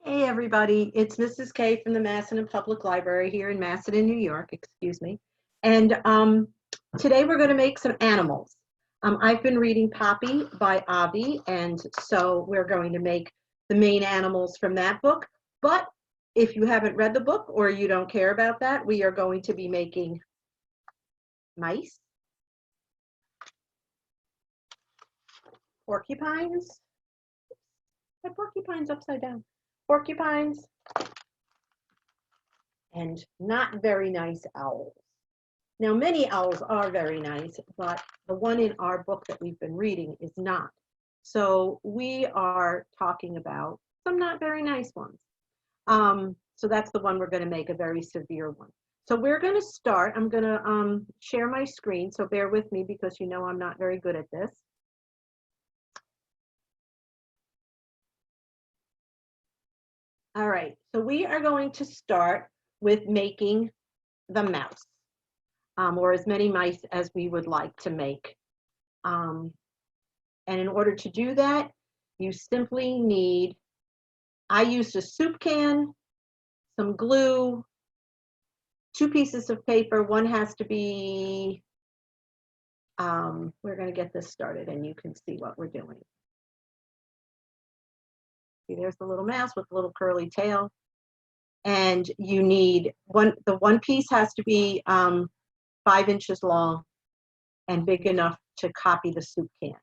Hey everybody, it's Mrs. K from the Macedon Public Library here in Macedon, New York, excuse me. And today we're going to make some animals. I've been reading Poppy by Avi, and so we're going to make the main animals from that book. But if you haven't read the book or you don't care about that, we are going to be making mice, porcupines. My porcupine's upside down. Porcupines, and not very nice owls. Now, many owls are very nice, but the one in our book that we've been reading is not. So we are talking about some not very nice ones. So that's the one we're going to make, a very severe one. So we're going to start. I'm going to share my screen, so bear with me because you know I'm not very good at this. All right, so we are going to start with making the mouse, or as many mice as we would like to make. And in order to do that, you simply need, I used a soup can, some glue, 2 pieces of paper. One has to be, we're going to get this started and you can see what we're doing. See, there's the little mouse with the little curly tail. And you need the one piece has to be 5 inches long and big enough to copy the soup can.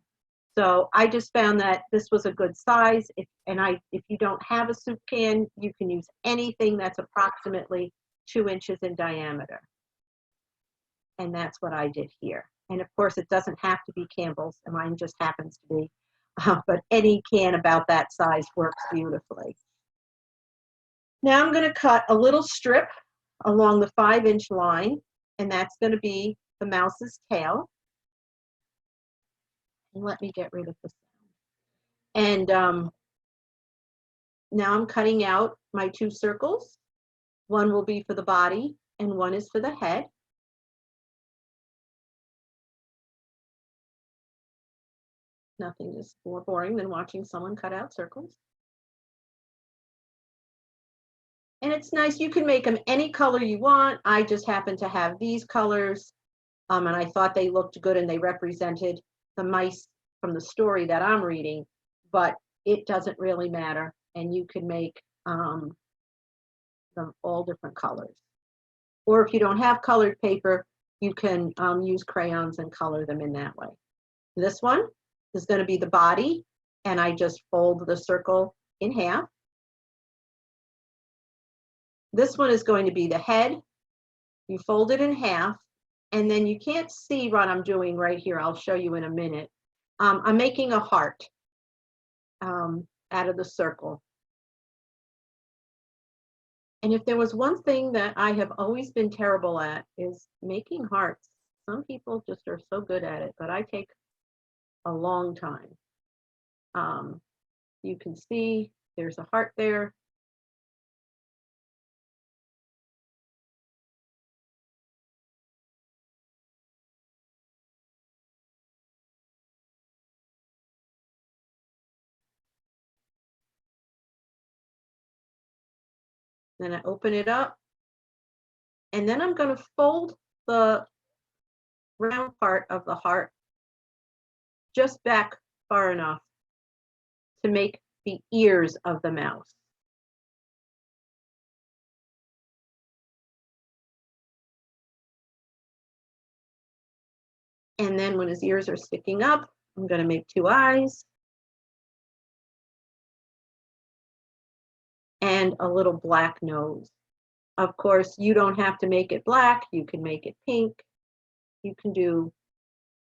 So I just found that this was a good size. If you don't have a soup can, you can use anything that's approximately 2 inches in diameter. And that's what I did here. And of course, it doesn't have to be Campbell's, and mine just happens to be. But any can about that size works beautifully. Now I'm going to cut a little strip along the 5-inch line, and that's going to be the mouse's tail. And let me get rid of this. And now I'm cutting out my 2 circles. One will be for the body, and one is for the head. Nothing is more boring than watching someone cut out circles. And it's nice, you can make them any color you want. I just happen to have these colors, and I thought they looked good and they represented the mice from the story that I'm reading, but it doesn't really matter. And you can make them all different colors. Or if you don't have colored paper, you can use crayons and color them in that way. This one is going to be the body, and I just fold the circle in half. This one is going to be the head. You fold it in half, and then you can't see what I'm doing right here. I'll show you in a minute. I'm making a heart out of the circle. And if there was one thing that I have always been terrible at is making hearts. Some people just are so good at it, but I take a long time. You can see there's a heart there. Then I open it up, and then I'm going to fold the round part of the heart just back far enough to make the ears of the mouse. And then when his ears are sticking up, I'm going to make 2 eyes and a little black nose. Of course, you don't have to make it black. You can make it pink. You can do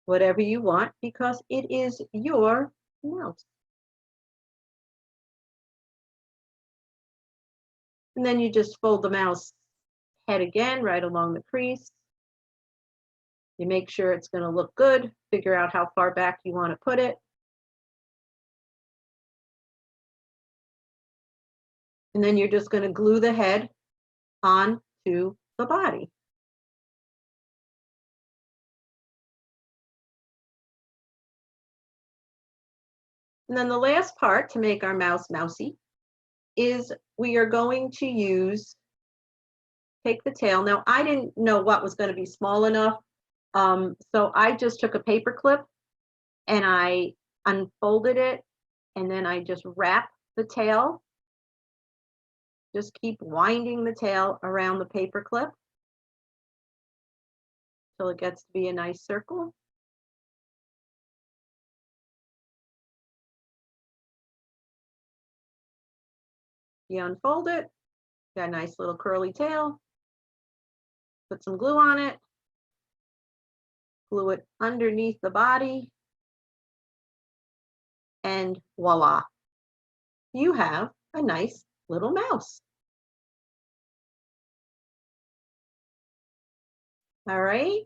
whatever you want because it is your mouse. And then you just fold the mouse head again right along the crease. You make sure it's going to look good. Figure out how far back you want to put it. And then you're just going to glue the head onto the body. And then the last part to make our mouse mousy is we are going to take the tail. Now, I didn't know what was going to be small enough, so I just took a paper clip and I unfolded it, and then I just wrap the tail. Just keep winding the tail around the paper clip till it gets to be a nice circle. You unfold it, got a nice little curly tail. Put some glue on it, glue it underneath the body, and voila, you have a nice little mouse. All right,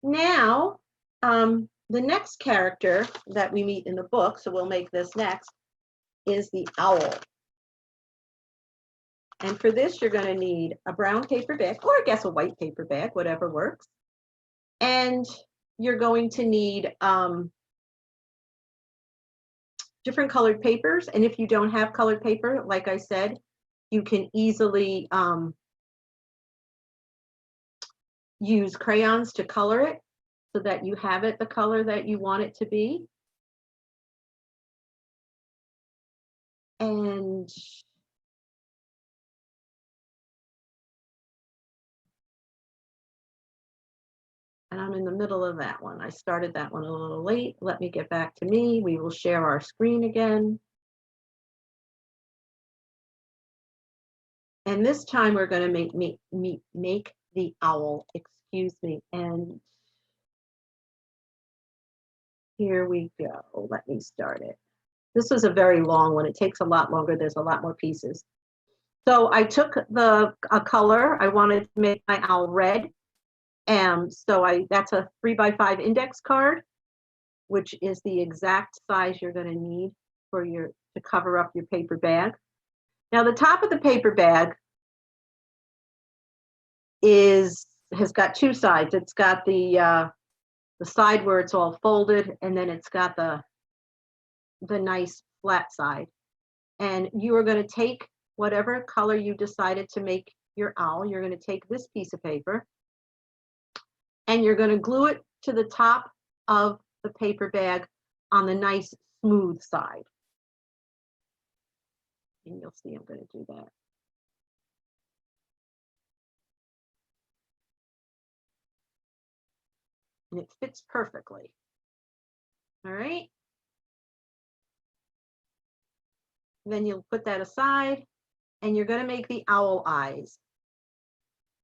now the next character that we meet in the book, so we'll make this next, is the owl. And for this, you're going to need a brown paper bag, or I guess a white paper bag, whatever works. And you're going to need different colored papers. And if you don't have colored paper, like I said, you can easily use crayons to color it so that you have it the color that you want it to be. And I'm in the middle of that one. I started that one a little late. Let me get back to me. We will share our screen again. And this time we're going to make the owl, excuse me. And here we go. Let me start it. This is a very long one. It takes a lot longer. There's a lot more pieces. So I took a color. I wanted to make my owl red. So that's a 3x5 index card, which is the exact size you're going to need for to cover up your paper bag. Now the top of the paper bag has got two sides. It's got the side where it's all folded, and then it's got the nice flat side. And you are going to take whatever color you decided to make your owl. You're going to take this piece of paper, and you're going to glue it to the top of the paper bag on the nice smooth side. And you'll see I'm going to do that. And it fits perfectly. All right. Then you'll put that aside, and you're going to make the owl eyes.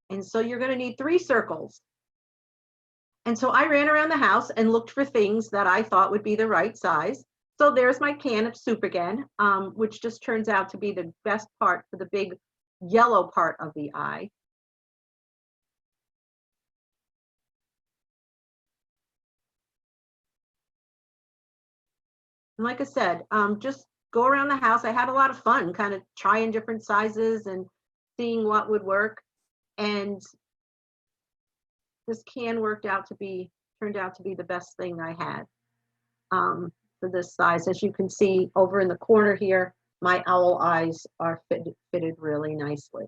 And so you're going to need 3 circles. And so I ran around the house and looked for things that I thought would be the right size. So there's my can of soup again, which just turns out to be the best part for the big yellow part of the eye. And like I said, just go around the house. I had a lot of fun kind of trying different sizes and seeing what would work. And this can turned out to be the best thing I had for this size. As you can see over in the corner here, my owl eyes are fitted really nicely.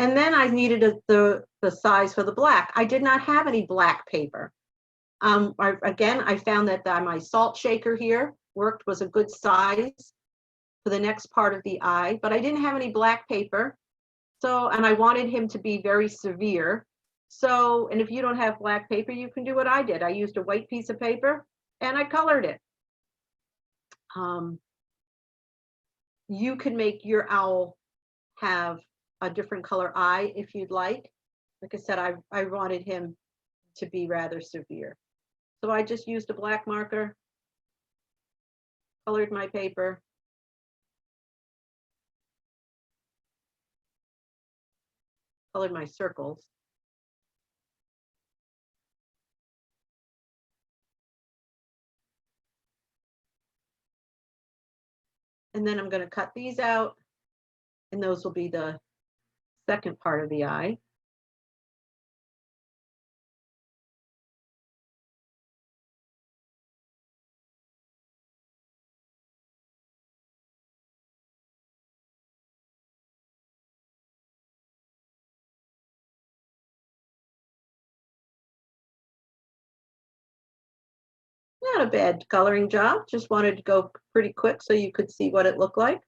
And then I needed the size for the black. I did not have any black paper. Again, I found that my salt shaker here was a good size for the next part of the eye, but I didn't have any black paper. So, and I wanted him to be very severe. So, and if you don't have black paper, you can do what I did. I used a white piece of paper and I colored it. You can make your owl have a different color eye if you'd like. Like I said, I wanted him to be rather severe. So I just used a black marker, colored my paper, colored my circles. And then I'm going to cut these out And those will be the second part of the eye. Not a bad coloring job. Just wanted to go pretty quick so you could see what it looked like.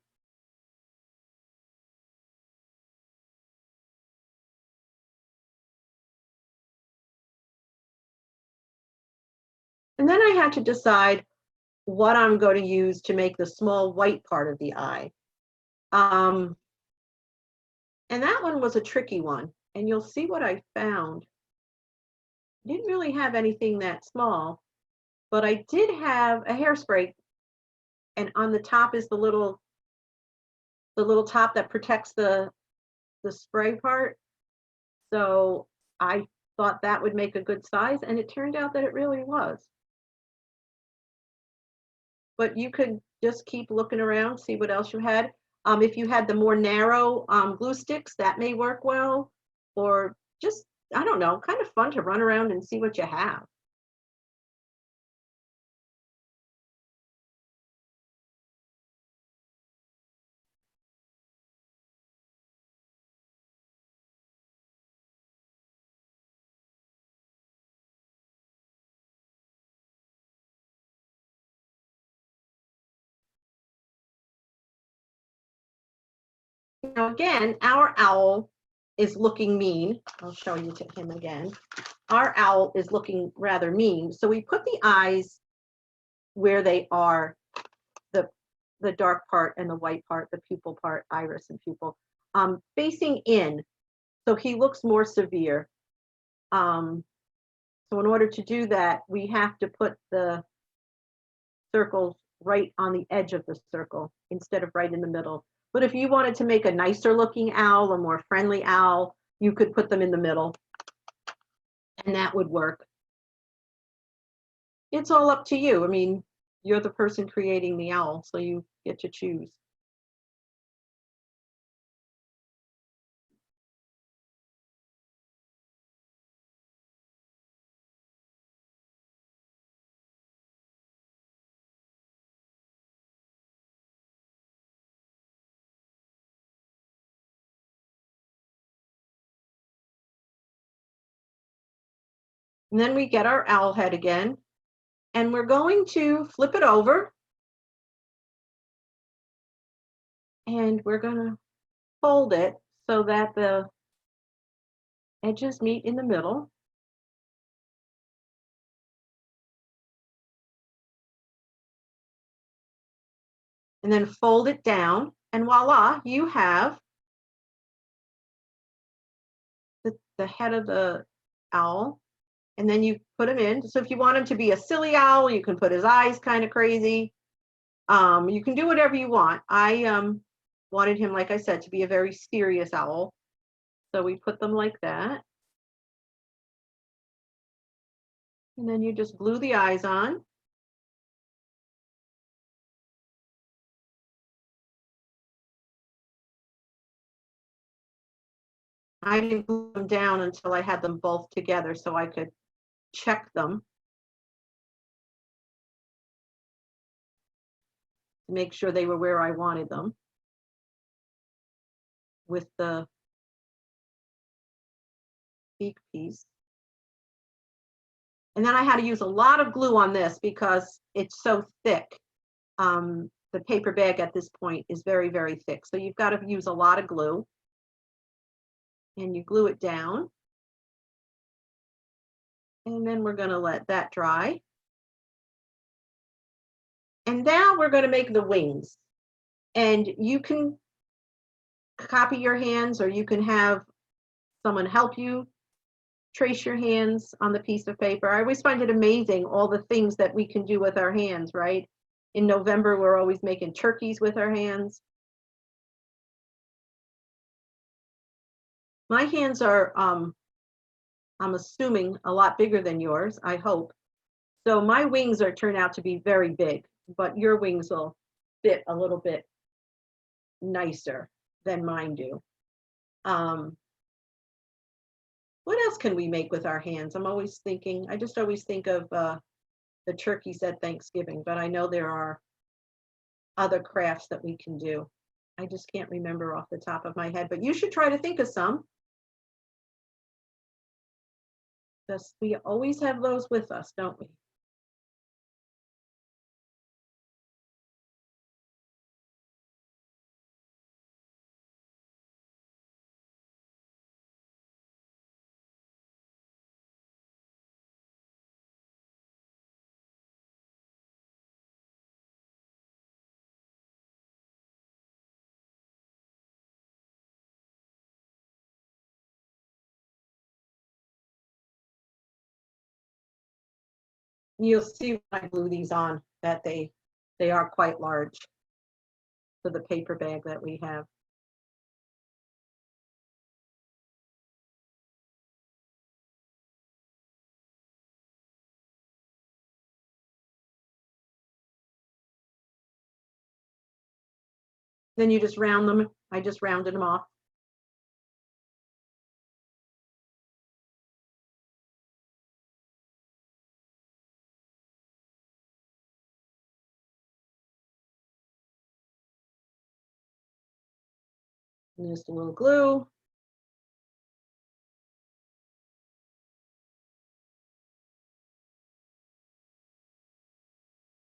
And then I had to decide what I'm going to use to make the small white part of the eye. And that one was a tricky one. And you'll see what I found. I didn't really have anything that small, but I did have a hairspray. And on the top is the little top that protects the spray part. So I thought that would make a good size, and it turned out that it really was. But you could just keep looking around, see what else you had. If you had the more narrow glue sticks, that may work well, or just, I don't know, kind of fun to run around and see what you have. Now again, our owl is looking mean. I'll show you to him again. Our owl is looking rather mean. So we put the eyes where they are, the dark part and the white part, the pupil part, iris and pupil, facing in. So he looks more severe. So in order to do that, we have to put the circles right on the edge of the circle instead of right in the middle. But if you wanted to make a nicer looking owl, a more friendly owl, you could put them in the middle, and that would work. It's all up to you. I mean, you're the person creating the owl, so you get to choose. And then we get our owl head again, and we're going to flip it over, and we're going to fold it so that the edges meet in the middle. And then fold it down, and voila, you have the head of the owl. And then you put him in. So if you want him to be a silly owl, you can put his eyes kind of crazy. You can do whatever you want. I wanted him, like I said, to be a very serious owl. So we put them like that. And then you just glue the eyes on. I didn't glue them down until I had them both together so I could check them to make sure they were where I wanted them with the beak piece. And then I had to use a lot of glue on this because it's so thick. The paper bag at this point is very, very thick. So you've got to use a lot of glue. And you glue it down. And then we're going to let that dry. And now we're going to make the wings. And you can copy your hands, or you can have someone help you trace your hands on the piece of paper. I always find it amazing, all the things that we can do with our hands, right? In November, we're always making turkeys with our hands. My hands are, I'm assuming, a lot bigger than yours, I hope. So my wings turn out to be very big, but your wings will fit a little bit nicer. than mine do. What else can we make with our hands? I'm always thinking, I just always think of the turkeys at Thanksgiving, but I know there are other crafts that we can do. I just can't remember off the top of my head, but you should try to think of some. Because we always have those with us, don't we? You'll see when I glue these on that they are quite large for the paper bag that we have. Then you just round them. I just rounded them off. And just a little glue.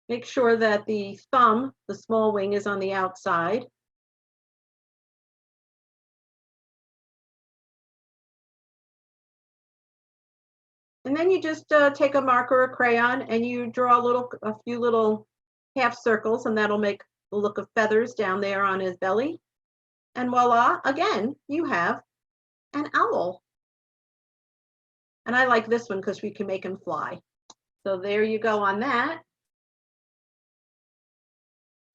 Make sure that the thumb, the small wing, is on the outside. And then you just take a marker or crayon and you draw a few little half circles, and that'll make the look of feathers down there on his belly. And voila, again, you have an owl. And I like this one because we can make him fly. So there you go on that.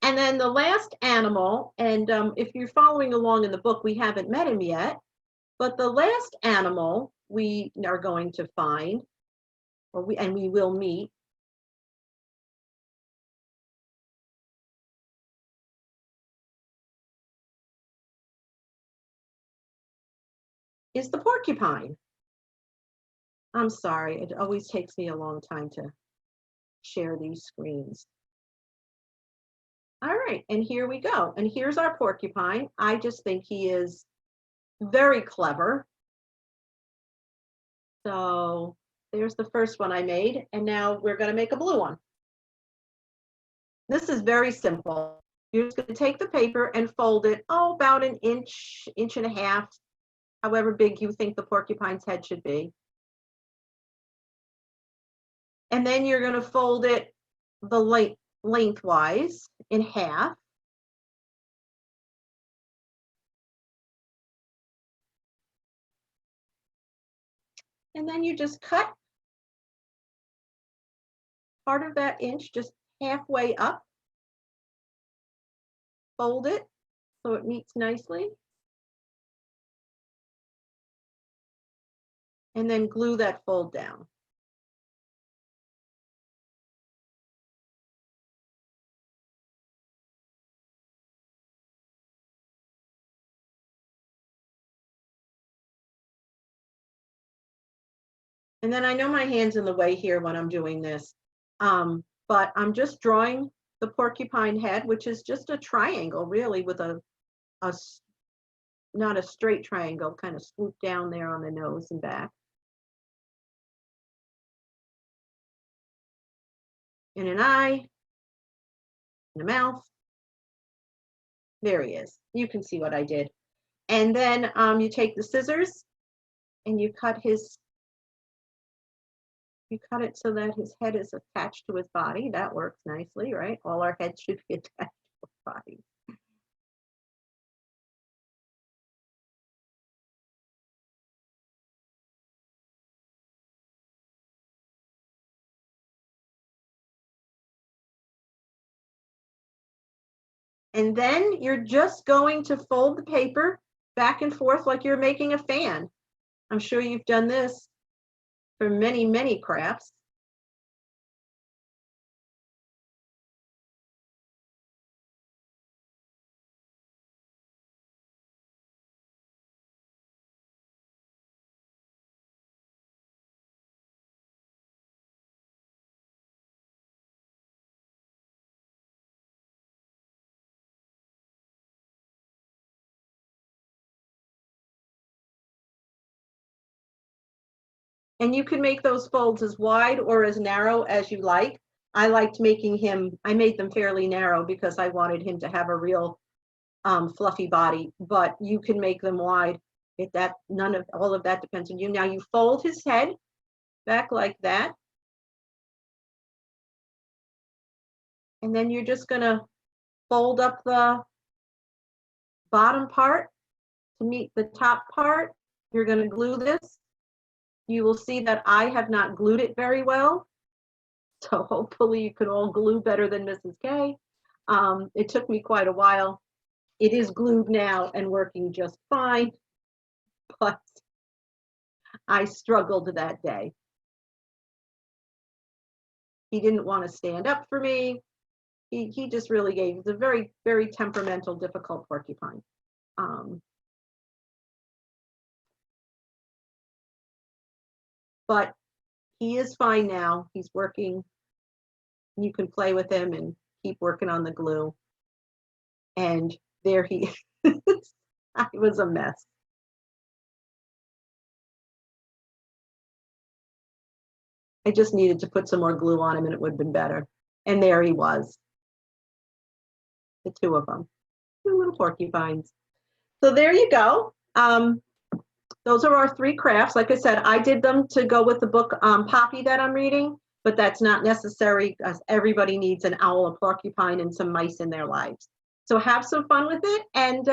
And then the last animal, and if you're following along in the book, we haven't met him yet, but the last animal we are going to find, and we will meet, is the porcupine. I'm sorry, it always takes me a long time to share these screens. All right, and here we go. And here's our porcupine. I just think he is very clever. So there's the first one I made, and now we're going to make a blue one. This is very simple. You're just going to take the paper and fold it, about an inch, inch and a half, however big you think the porcupine's head should be. And then you're going to fold it the lengthwise in half. And then you just cut part of that inch just halfway up. Fold it so it meets nicely. And then glue that fold down. And then I know my hand's in the way here when I'm doing this, but I'm just drawing the porcupine head, which is just a triangle really with a not a straight triangle, kind of swoop down there on the nose and back. And an eye, and a mouth. There he is. You can see what I did. And then you take the scissors and you cut it so that his head is attached to his body. That works nicely, right? All our heads should be attached to our bodies. And then you're just going to fold the paper back and forth like you're making a fan. I'm sure you've done this for many, many crafts. And you can make those folds as wide or as narrow as you like. I liked making him, I made them fairly narrow because I wanted him to have a real fluffy body, but you can make them wide. All of that depends on you. Now you fold his head back like that. And then you're just gonna fold up the bottom part to meet the top part. You're gonna glue this. You will see that I have not glued it very well. So hopefully you can all glue better than Mrs. K. It took me quite a while. It is glued now and working just fine, but I struggled that day. He didn't want to stand up for me. He just really gave, it's a very, very temperamental, difficult porcupine. But he is fine now. He's working. You can play with him and keep working on the glue. And there he is. It was a mess. I just needed to put some more glue on him and it would have been better. And there he was. The two of them. Two little porcupines. So there you go. Those are our 3 crafts. Like I said, I did them to go with the book Poppy that I'm reading, but that's not necessary because everybody needs an owl, a porcupine, and some mice in their lives. So have some fun with it, and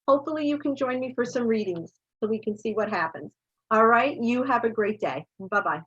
hopefully you can join me for some readings so we can see what happens. All right, you have a great day. Bye-bye.